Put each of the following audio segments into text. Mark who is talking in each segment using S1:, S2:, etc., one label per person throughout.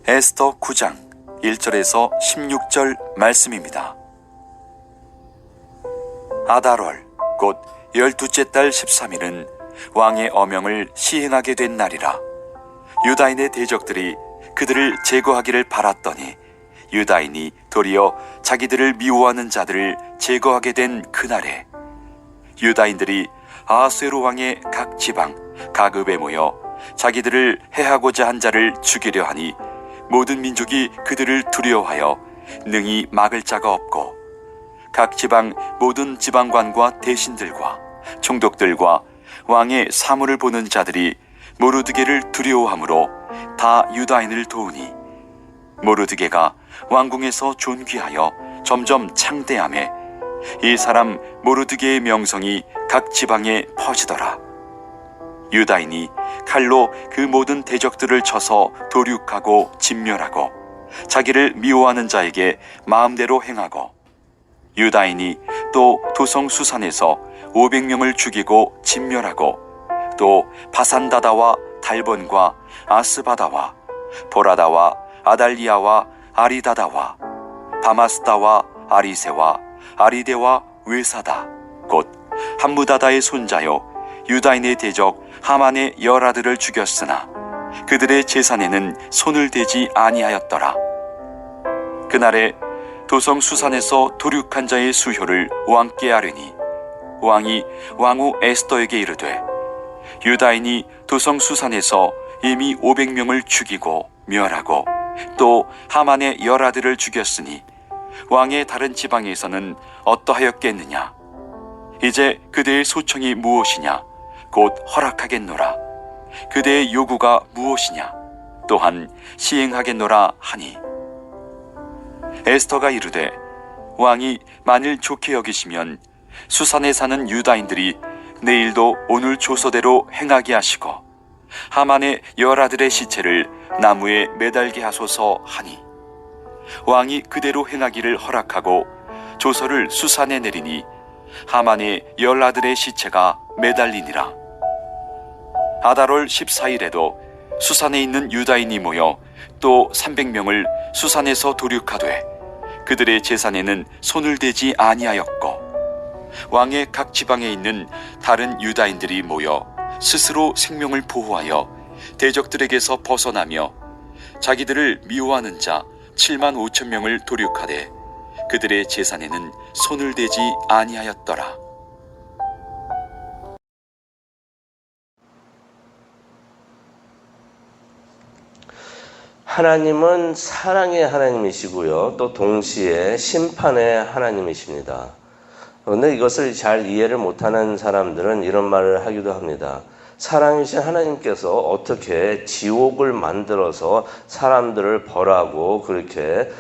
S1: 에스더 9장 1절에서 16절 말씀입니다. 아달월 곧 12째 달 13일은 왕의 어명을 시행하게 된 날이라. 유다인의 대적들이 그들을 제거하기를 바랐더니 유다인이 도리어 자기들을 미워하는 자들을 제거하게 된 그날에 유다인들이 아하수에로 왕의 각 지방 각 읍에 모여 자기들을 해하고자 한 자를 죽이려 하니 모든 민족이 그들을 두려워하여 능히 막을 자가 없고 각 지방 모든 지방관과 대신들과 총독들과 왕의 사물을 보는 자들이 모르드게를 두려워하므로 다 유다인을 도우니 모르드게가 왕궁에서 존귀하여 점점 창대하매 이 사람 모르드게의 명성이 각 지방에 퍼지더라. 유다인이 칼로 그 모든 대적들을 쳐서 도륙하고 진멸하고 자기를 미워하는 자에게 마음대로 행하고 유다인이 또 도성 수산에서 500명을 죽이고 진멸하고 또 바산다다와 달본과 아스바다와 보라다와 아달리아와 아리다다와 바마스다와 아리세와 아리데와 외사다 곧 함무다다의 손자요 유다인의 대적 하만의 열아들을 죽였으나 그들의 재산에는 손을 대지 아니하였더라. 그날에 도성 수산에서 도륙한 자의 수효를 왕께 아뢰니 왕이 왕후 에스더에게 이르되 유다인이 도성 수산에서 이미 500명을 죽이고 멸하고 또 하만의 열아들을 죽였으니 왕의 다른 지방에서는 어떠하였겠느냐. 이제 그대의 소청이 무엇이냐. 곧 허락하겠노라. 그대의 요구가 무엇이냐. 또한 시행하겠노라 하니 에스더가 이르되 왕이 만일 좋게 여기시면 수산에 사는 유다인들이 내일도 오늘 조서대로 행하게 하시고 하만의 열아들의 시체를 나무에 매달게 하소서 하니 왕이 그대로 행하기를 허락하고 조서를 수산에 내리니 하만의 열아들의 시체가 매달리니라. 아달월 14일에도 수산에 있는 유다인이 모여 또 300명을 수산에서 도륙하되 그들의 재산에는 손을 대지 아니하였고 왕의 각 지방에 있는 다른 유다인들이 모여 스스로 생명을 보호하여 대적들에게서 벗어나며 자기들을 미워하는 자 7만 5천 명을 도륙하되 그들의 재산에는 손을 대지 아니하였더라.
S2: 하나님은 사랑의 하나님이시고요. 또 동시에 심판의 하나님이십니다. 그런데 이것을 잘 이해를 못하는 사람들은 이런 말을 하기도 합니다. 사랑이신 하나님께서 어떻게 지옥을 만들어서 사람들을 벌하고 그렇게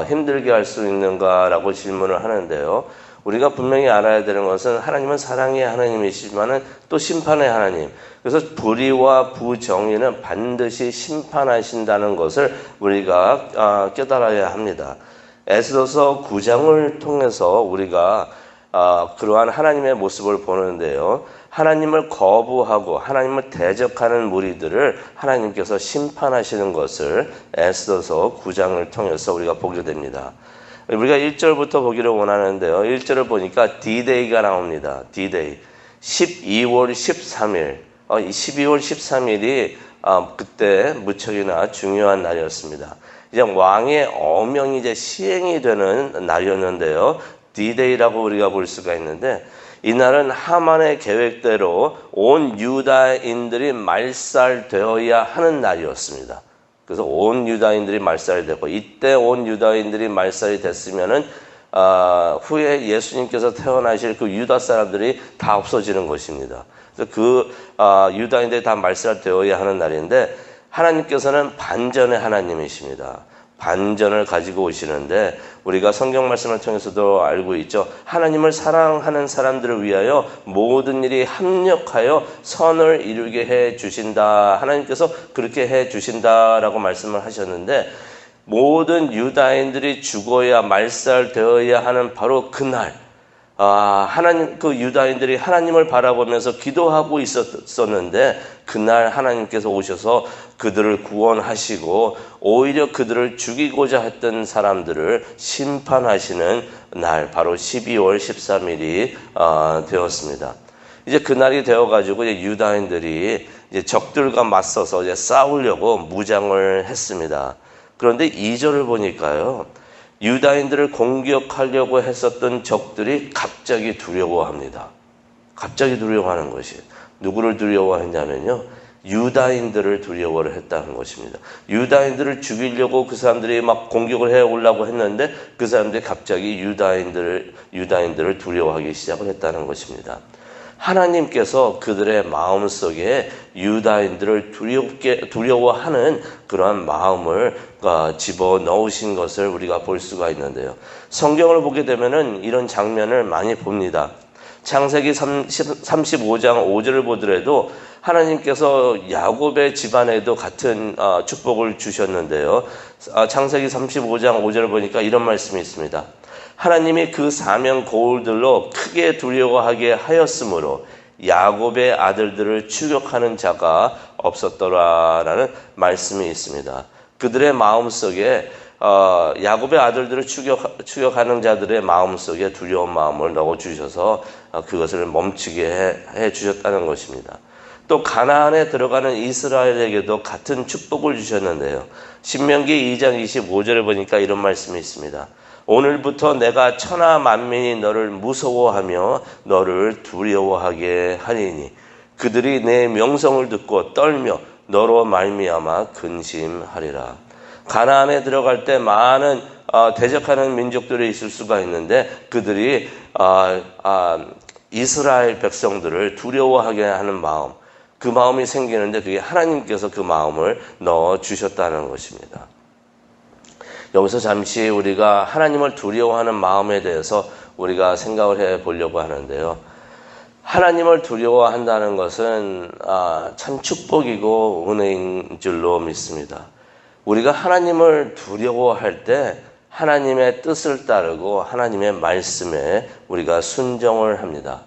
S2: 힘들게 할 수 있는가라고 질문을 하는데요. 우리가 분명히 알아야 되는 것은 하나님은 사랑의 하나님이시지만 또 심판의 하나님. 그래서 불의와 부정의는 반드시 심판하신다는 것을 우리가 깨달아야 합니다. 에스더서 9장을 통해서 우리가 그러한 하나님의 모습을 보는데요. 하나님을 거부하고 하나님을 대적하는 무리들을 하나님께서 심판하시는 것을 에스더서 9장을 통해서 우리가 보게 됩니다. 우리가 1절부터 보기를 원하는데요. 1절을 보니까 D-Day가 나옵니다. D-Day. 12월 13일. 12월 13일이 그때 무척이나 중요한 날이었습니다. 이제 왕의 어명이 이제 시행이 되는 날이었는데요. D-Day라고 우리가 볼 수가 있는데 이날은 하만의 계획대로 온 유다인들이 말살되어야 하는 날이었습니다. 그래서 온 유다인들이 말살이 되고 이때 온 유다인들이 말살이 됐으면은 후에 예수님께서 태어나실 그 유다 사람들이 다 없어지는 것입니다. 그래서 그 유다인들이 다 말살되어야 하는 날인데 하나님께서는 반전의 하나님이십니다. 반전을 가지고 오시는데 우리가 성경 말씀을 통해서도 알고 있죠. 하나님을 사랑하는 사람들을 위하여 모든 일이 합력하여 선을 이루게 해 주신다. 하나님께서 그렇게 해 주신다라고 말씀을 하셨는데 모든 유다인들이 죽어야 말살되어야 하는 바로 그날 하나님, 그 유다인들이 하나님을 바라보면서 기도하고 있었는데 그날 하나님께서 오셔서 그들을 구원하시고 오히려 그들을 죽이고자 했던 사람들을 심판하시는 날, 바로 12월 13일이 되었습니다. 이제 그날이 되어가지고 이제 유다인들이 이제 적들과 맞서서 이제 싸우려고 무장을 했습니다. 그런데 2절을 보니까요, 유다인들을 공격하려고 했었던 적들이 갑자기 두려워합니다. 갑자기 두려워하는 것이, 누구를 두려워했냐면요, 유다인들을 두려워를 했다는 것입니다. 유다인들을 죽이려고 그 사람들이 막 공격을 해오려고 했는데 그 사람들이 갑자기 유다인들을 두려워하기 시작을 했다는 것입니다. 하나님께서 그들의 마음속에 유다인들을 두려워하는 그러한 마음을 집어넣으신 것을 우리가 볼 수가 있는데요. 성경을 보게 되면은 이런 장면을 많이 봅니다. 창세기 35장 5절을 보더라도 하나님께서 야곱의 집안에도 같은 축복을 주셨는데요. 창세기 35장 5절을 보니까 이런 말씀이 있습니다. 하나님이 그 사명 고울들로 크게 두려워하게 하였으므로 야곱의 아들들을 추격하는 자가 없었더라라는 말씀이 있습니다. 그들의 마음속에 야곱의 아들들을 추격하는 자들의 마음속에 두려운 마음을 넣어주셔서 그것을 멈추게 해주셨다는 것입니다. 또 가나안에 들어가는 이스라엘에게도 같은 축복을 주셨는데요. 신명기 2장 25절을 보니까 이런 말씀이 있습니다. 오늘부터 내가 천하 만민이 너를 무서워하며 너를 두려워하게 하리니 그들이 내 명성을 듣고 떨며 너로 말미암아 근심하리라. 가나안에 들어갈 때 많은 대적하는 민족들이 있을 수가 있는데 그들이 이스라엘 백성들을 두려워하게 하는 마음, 그 마음이 생기는데 그게 하나님께서 그 마음을 넣어주셨다는 것입니다. 여기서 잠시 우리가 하나님을 두려워하는 마음에 대해서 우리가 생각을 해 보려고 하는데요. 하나님을 두려워한다는 것은 참 축복이고 은혜인 줄로 믿습니다. 우리가 하나님을 두려워할 때 하나님의 뜻을 따르고 하나님의 말씀에 우리가 순종을 합니다.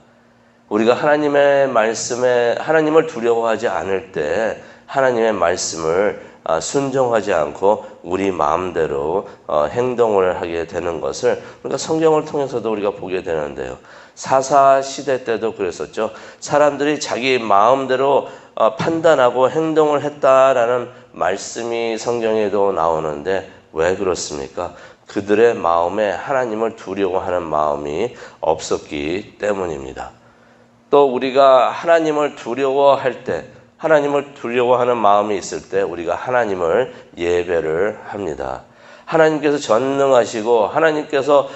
S2: 우리가 하나님의 말씀에 하나님을 두려워하지 않을 때 하나님의 말씀을 순종하지 않고 우리 마음대로 행동을 하게 되는 것을 우리가 성경을 통해서도 우리가 보게 되는데요. 사사 시대 때도 그랬었죠. 사람들이 자기 마음대로 판단하고 행동을 했다라는 말씀이 성경에도 나오는데 왜 그렇습니까? 그들의 마음에 하나님을 두려워하는 마음이 없었기 때문입니다. 또 우리가 하나님을 두려워할 때, 하나님을 두려워하는 마음이 있을 때 우리가 하나님을 예배를 합니다. 하나님께서 전능하시고 하나님께서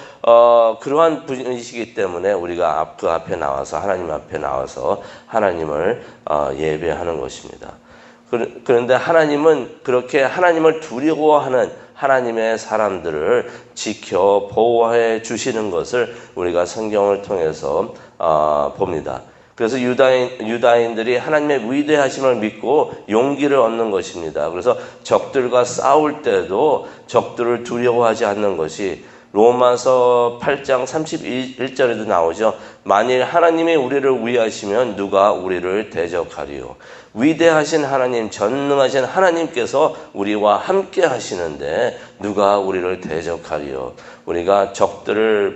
S2: 그러한 분이시기 때문에 우리가 그 앞에 나와서 하나님 앞에 나와서 하나님을 예배하는 것입니다. 그런데 하나님은 그렇게 하나님을 두려워하는 하나님의 사람들을 지켜 보호해 주시는 것을 우리가 성경을 통해서 봅니다. 그래서 유다인들이 하나님의 위대하심을 믿고 용기를 얻는 것입니다. 그래서 적들과 싸울 때도 적들을 두려워하지 않는 것이 로마서 8장 31절에도 나오죠. 만일 하나님이 우리를 위하시면 누가 우리를 대적하리요. 위대하신 하나님, 전능하신 하나님께서 우리와 함께 하시는데 누가 우리를 대적하리요. 우리가 적들과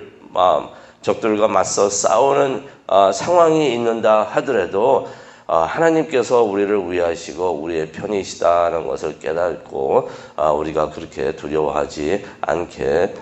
S2: 맞서 싸우는 상황이 있는다 하더라도 하나님께서 우리를 위하시고 우리의 편이시다는 것을 깨닫고 우리가 그렇게 두려워하지 않게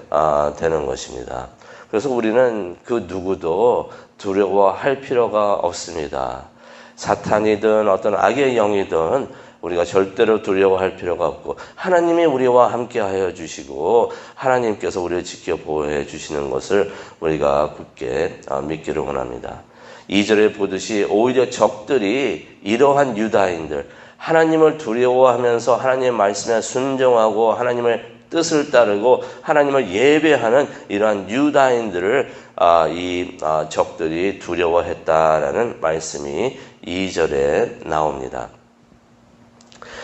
S2: 되는 것입니다. 그래서 우리는 그 누구도 두려워할 필요가 없습니다. 사탄이든 어떤 악의 영이든 우리가 절대로 두려워할 필요가 없고 하나님이 우리와 함께 하여 주시고 하나님께서 우리를 지켜 보호해 주시는 것을 우리가 굳게 믿기를 원합니다. 2절에 보듯이 오히려 적들이 이러한 유다인들, 하나님을 두려워하면서 하나님의 말씀에 순종하고 하나님의 뜻을 따르고 하나님을 예배하는 이러한 유다인들을 이 적들이 두려워했다라는 말씀이 2절에 나옵니다.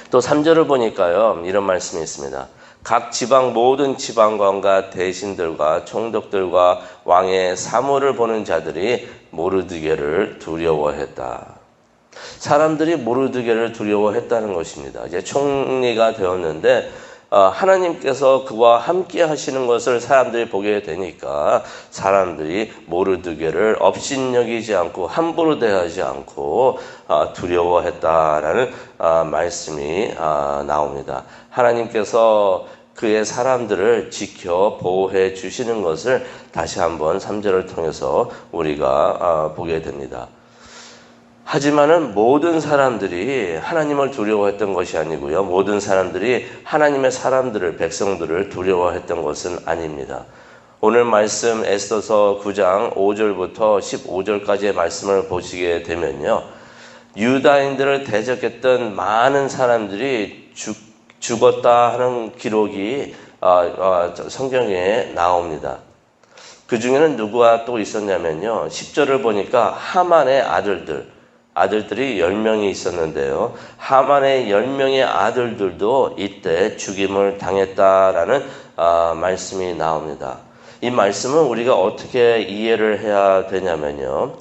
S2: 또 3절을 보니까요, 이런 말씀이 있습니다. 각 지방 모든 지방관과 대신들과 총독들과 왕의 사무를 보는 자들이 모르드게를 두려워했다. 사람들이 모르드게를 두려워했다는 것입니다. 이제 총리가 되었는데 하나님께서 그와 함께 하시는 것을 사람들이 보게 되니까 사람들이 모르드게를 업신여기지 않고 함부로 대하지 않고 두려워했다라는 말씀이 나옵니다. 하나님께서 그의 사람들을 지켜 보호해 주시는 것을 다시 한번 3절을 통해서 우리가 보게 됩니다. 하지만은 모든 사람들이 하나님을 두려워했던 것이 아니고요. 모든 사람들이 하나님의 사람들을, 백성들을 두려워했던 것은 아닙니다. 오늘 말씀 에스더서 9장 5절부터 15절까지의 말씀을 보시게 되면요. 유다인들을 대적했던 많은 사람들이 죽었다 하는 기록이 성경에 나옵니다. 그 중에는 누구가 또 있었냐면요. 10절을 보니까 하만의 아들들이 10명이 있었는데요. 하만의 10명의 아들들도 이때 죽임을 당했다라는 말씀이 나옵니다. 이 말씀은 우리가 어떻게 이해를 해야 되냐면요.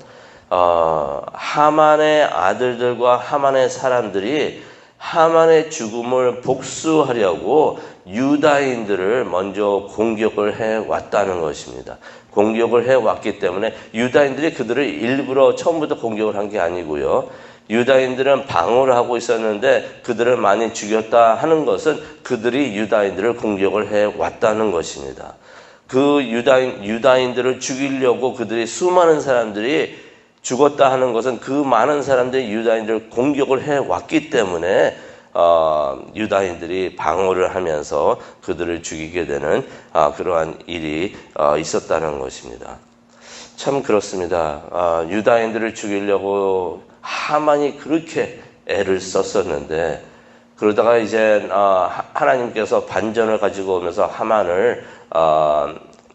S2: 하만의 아들들과 하만의 사람들이 하만의 죽음을 복수하려고 유다인들을 먼저 공격을 해왔다는 것입니다. 공격을 해왔기 때문에 유다인들이 그들을 일부러 처음부터 공격을 한 게 아니고요. 유다인들은 방어를 하고 있었는데 그들을 많이 죽였다 하는 것은 그들이 유다인들을 공격을 해왔다는 것입니다. 그 유다인들을 죽이려고 그들이 수많은 사람들이 죽었다 하는 것은 그 많은 사람들이 유다인들을 공격을 해왔기 때문에 유다인들이 방어를 하면서 그들을 죽이게 되는 그러한 일이 있었다는 것입니다. 참 그렇습니다. 유다인들을 죽이려고 하만이 그렇게 애를 썼었는데 그러다가 이제 하나님께서 반전을 가지고 오면서 하만을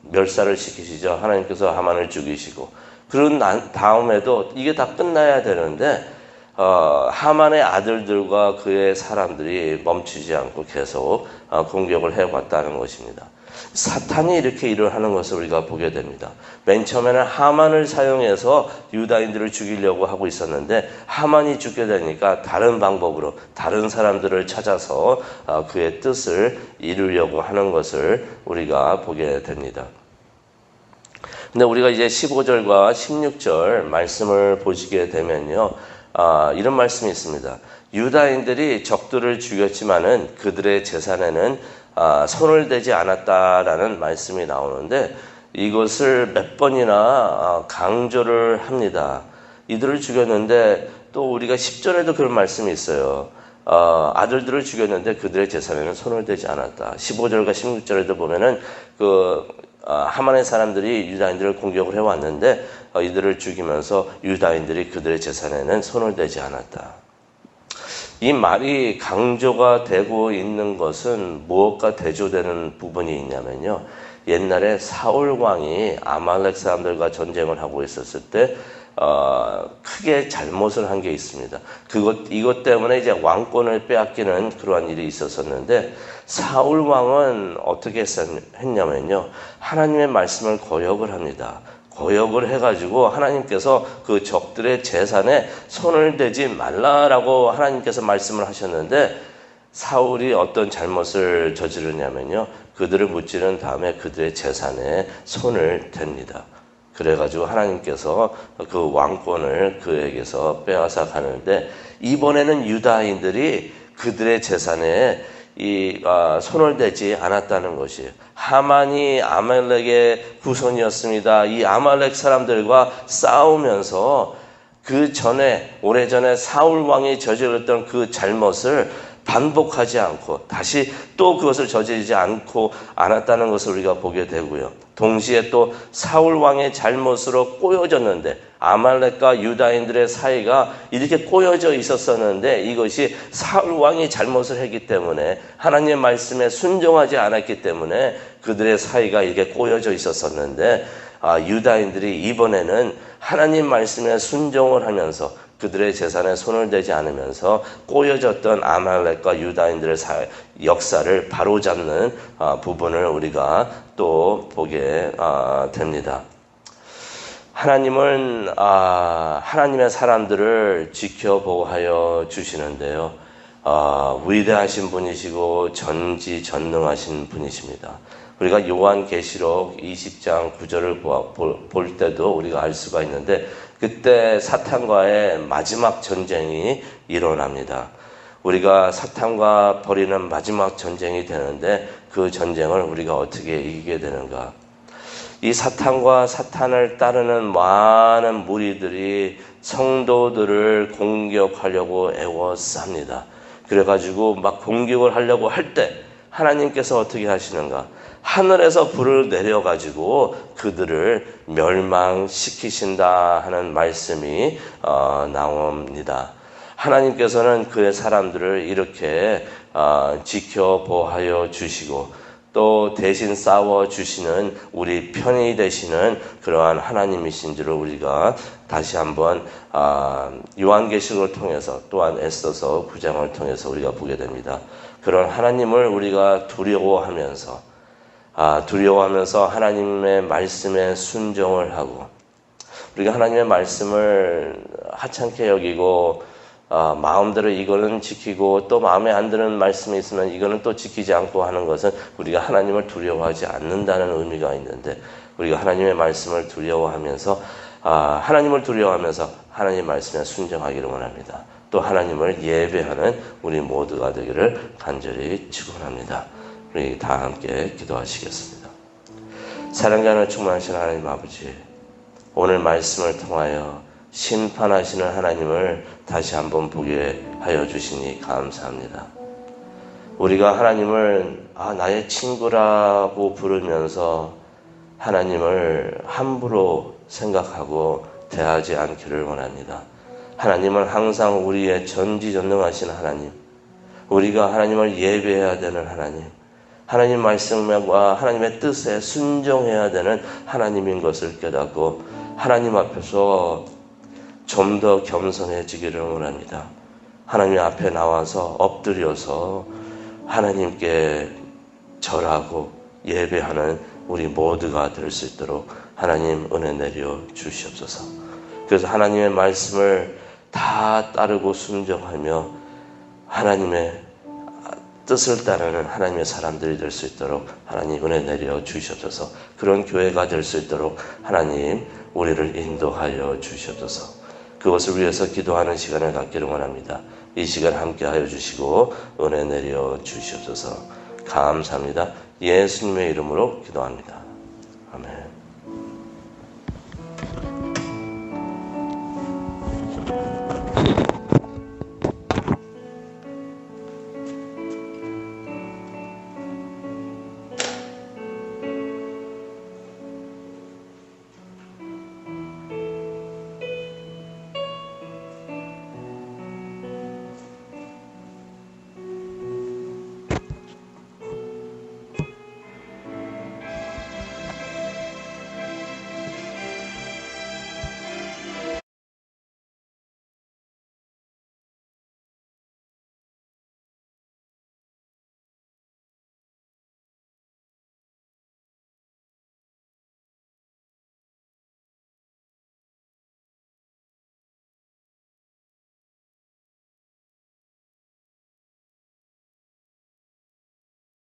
S2: 멸살을 시키시죠. 하나님께서 하만을 죽이시고 그런 다음에도 이게 다 끝나야 되는데 하만의 아들들과 그의 사람들이 멈추지 않고 계속 공격을 해왔다는 것입니다. 사탄이 이렇게 일을 하는 것을 우리가 보게 됩니다. 맨 처음에는 하만을 사용해서 유다인들을 죽이려고 하고 있었는데 하만이 죽게 되니까 다른 방법으로 다른 사람들을 찾아서 그의 뜻을 이루려고 하는 것을 우리가 보게 됩니다. 근데 우리가 이제 15절과 16절 말씀을 보시게 되면요. 이런 말씀이 있습니다. 유다인들이 적들을 죽였지만은 그들의 재산에는 손을 대지 않았다라는 말씀이 나오는데 이것을 몇 번이나 강조를 합니다. 이들을 죽였는데 또 우리가 10절에도 그런 말씀이 있어요. 아들들을 죽였는데 그들의 재산에는 손을 대지 않았다. 15절과 16절에도 보면은 하만의 사람들이 유다인들을 공격을 해왔는데 이들을 죽이면서 유다인들이 그들의 재산에는 손을 대지 않았다. 이 말이 강조가 되고 있는 것은 무엇과 대조되는 부분이 있냐면요. 옛날에 사울 왕이 아말렉 사람들과 전쟁을 하고 있었을 때 크게 잘못을 한 게 있습니다. 이것 때문에 이제 왕권을 빼앗기는 그러한 일이 있었었는데 사울 왕은 어떻게 했냐면요. 하나님의 말씀을 거역을 합니다. 거역을 해가지고 하나님께서 그 적들의 재산에 손을 대지 말라라고 하나님께서 말씀을 하셨는데 사울이 어떤 잘못을 저지르냐면요. 그들을 무찌른 다음에 그들의 재산에 손을 댑니다. 그래가지고 하나님께서 그 왕권을 그에게서 빼앗아 가는데 이번에는 유다인들이 그들의 재산에 손을 대지 않았다는 것이에요. 하만이 아말렉의 후손이었습니다. 이 아말렉 사람들과 싸우면서 그 전에 오래전에 사울 왕이 저질렀던 그 잘못을 반복하지 않고 다시 또 그것을 저지르지 않았다는 것을 우리가 보게 되고요. 동시에 또 사울 왕의 잘못으로 꼬여졌는데 아말렉과 유다인들의 사이가 이렇게 꼬여져 있었었는데 이것이 사울 왕이 잘못을 했기 때문에 하나님의 말씀에 순종하지 않았기 때문에 그들의 사이가 이렇게 꼬여져 있었었는데 유다인들이 이번에는 하나님 말씀에 순종을 하면서 그들의 재산에 손을 대지 않으면서 꼬여졌던 아말렉과 유다인들의 역사를 바로잡는 부분을 우리가 또 보게 됩니다. 하나님은 하나님의 사람들을 지켜보호하여 주시는데요. 위대하신 분이시고 전지전능하신 분이십니다. 우리가 요한계시록 20장 9절을 볼 때도 우리가 알 수가 있는데 그때 사탄과의 마지막 전쟁이 일어납니다. 우리가 사탄과 벌이는 마지막 전쟁이 되는데 그 전쟁을 우리가 어떻게 이기게 되는가? 이 사탄과 사탄을 따르는 많은 무리들이 성도들을 공격하려고 애워쌉니다. 그래가지고 막 공격을 하려고 할 때 하나님께서 어떻게 하시는가? 하늘에서 불을 내려가지고 그들을 멸망시키신다 하는 말씀이 나옵니다. 하나님께서는 그의 사람들을 이렇게 지켜보하여 주시고 또 대신 싸워주시는 우리 편이 되시는 그러한 하나님이신 줄을 우리가 다시 한번 요한계시록을 통해서 또한 에스더서 9장을 통해서 우리가 보게 됩니다. 그런 하나님을 우리가 두려워하면서 하나님의 말씀에 순종을 하고 우리가 하나님의 말씀을 하찮게 여기고 마음대로 이거는 지키고 또 마음에 안 드는 말씀이 있으면 이거는 또 지키지 않고 하는 것은 우리가 하나님을 두려워하지 않는다는 의미가 있는데 우리가 하나님의 말씀을 두려워하면서 하나님의 말씀에 순종하기를 원합니다. 또 하나님을 예배하는 우리 모두가 되기를 간절히 축원합니다. 우리 다 함께 기도하시겠습니다. 사랑자는 충만하신 하나님 아버지, 오늘 말씀을 통하여 심판하시는 하나님을 다시 한번 보게 하여 주시니 감사합니다. 우리가 하나님을 나의 친구라고 부르면서 하나님을 함부로 생각하고 대하지 않기를 원합니다. 하나님은 항상 우리의 전지전능하신 하나님, 우리가 하나님을 예배해야 되는 하나님, 하나님 말씀과 하나님의 뜻에 순종해야 되는 하나님인 것을 깨닫고 하나님 앞에서 좀 더 겸손해지기를 원합니다. 하나님 앞에 나와서 엎드려서 하나님께 절하고 예배하는 우리 모두가 될 수 있도록 하나님 은혜 내려 주시옵소서. 그래서 하나님의 말씀을 다 따르고 순종하며 하나님의 뜻을 따르는 하나님의 사람들이 될 수 있도록 하나님 은혜 내려 주시옵소서. 그런 교회가 될 수 있도록 하나님 우리를 인도하여 주시옵소서. 그것을 위해서 기도하는 시간을 갖기를 원합니다. 이 시간 함께 하여 주시고 은혜 내려 주시옵소서. 감사합니다. 예수님의 이름으로 기도합니다. 아멘.